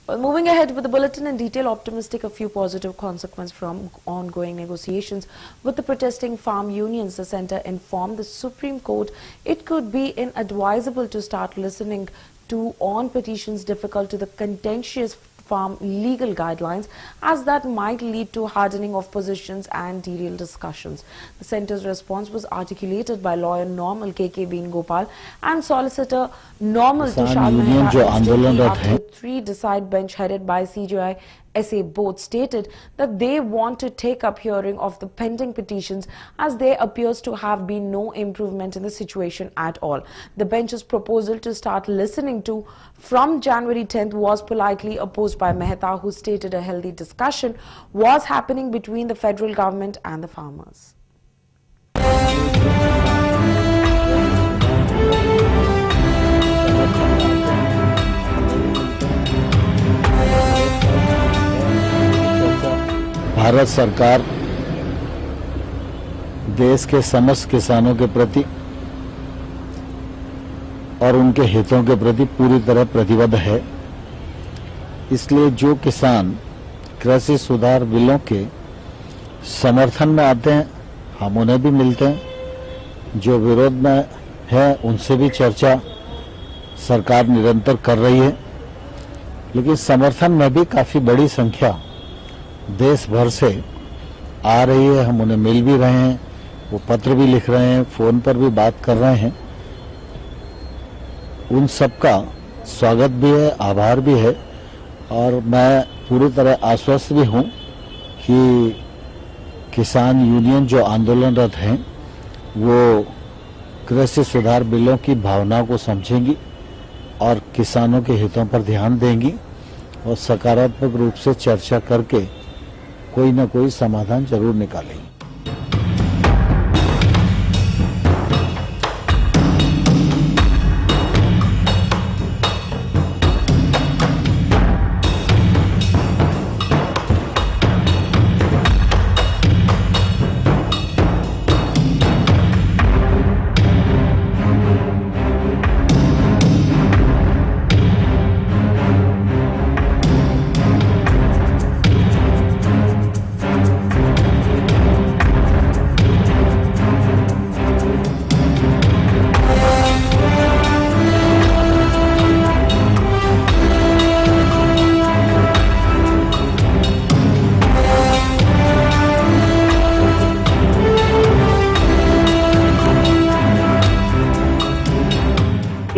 Well, moving ahead with the bulletin in detail, optimistic a few positive consequences from ongoing negotiations with the protesting farm unions. The centre informed the Supreme Court it could be inadvisable to start listening to on petitions difficult to the contentious farm legal guidelines, as that might lead to hardening of positions and derail discussions. The centre's response was articulated by lawyer Normal K.K. Venugopal and solicitor Normal Tushar Mehta after 3 decide bench headed by CJI SA both stated that they want to take up hearing of the pending petitions, as there appears to have been no improvement in the situation at all. The bench's proposal to start listening to from January 10th was politely opposed by Mehta, who stated a healthy discussion was happening between the federal government and the farmers. Bharat सरकार देश के समस्त किसानों के प्रति और उनके हितों के प्रति पूरी तरह प्रतिबद्ध है। इसलिए जो किसान कृषि सुधार बिलों के समर्थन में आते हैं, हम उन्हें भी मिलते हैं। जो विरोध में है, उनसे भी चर्चा सरकार निरंतर कर रही है। लेकिन समर्थन में भी काफी बड़ी संख्या देश भर से आ रही है। हम उन्हें मिल भी रहे हैं, वो पत्र भी लिख रहे हैं, फोन पर भी बात कर रहे हैं। उन सबका स्वागत भी है, आभार भी है, और मैं पूरी तरह आश्वस्त भी हूं कि किसान यूनियन जो आंदोलनरत हैं वो कृषि सुधार बिलों की भावनाओं को समझेंगी और किसानों के हितों पर ध्यान देंगी और सकारात्मक रूप से चर्चा करके कोई न कोई समाधान जरूर निकालेंगे।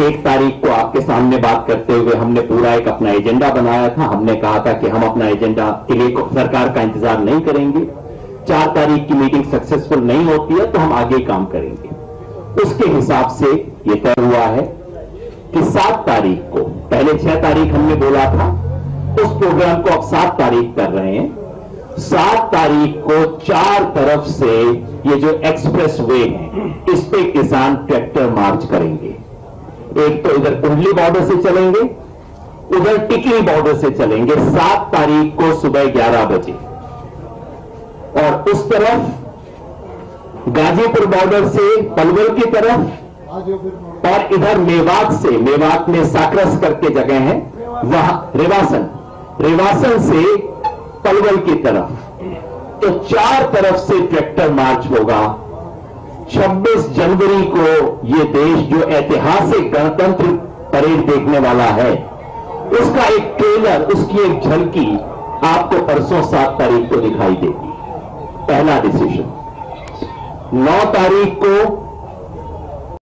एक तारीख को आपके सामने बात करते हुए हमने पूरा एक अपना एजेंडा बनाया था। हमने कहा था कि हम अपना एजेंडा के लिए सरकार का इंतजार नहीं करेंगे। 4 तारीख की मीटिंग सक्सेसफुल नहीं होती है तो हम आगे काम करेंगे। उसके हिसाब से यह तय हुआ है कि 7 तारीख को, पहले 6 तारीख हमने बोला था, उस प्रोग्राम को अब 7 तारीख कर रहे हैं। 7 तारीख को 4 तरफ से ये जो एक्सप्रेस वे है, इस पे किसान ट्रैक्टर मार्च करेंगे। एक तो इधर कुंडली बॉर्डर से चलेंगे, उधर टिकरी बॉर्डर से चलेंगे 7 तारीख को सुबह 11 बजे, और उस तरफ गाजीपुर बॉर्डर से पलवल की तरफ, और इधर मेवात से, मेवात में साकरस करके जगह है, वहां रेवासन से पलवल की तरफ। तो 4 तरफ से ट्रैक्टर मार्च होगा। 26 जनवरी को यह देश जो ऐतिहासिक गणतंत्र परेड देखने वाला है, उसका एक ट्रेलर, उसकी एक झलकी आपको परसों 7 तारीख को दिखाई देगी। पहला डिसीजन। 9 तारीख को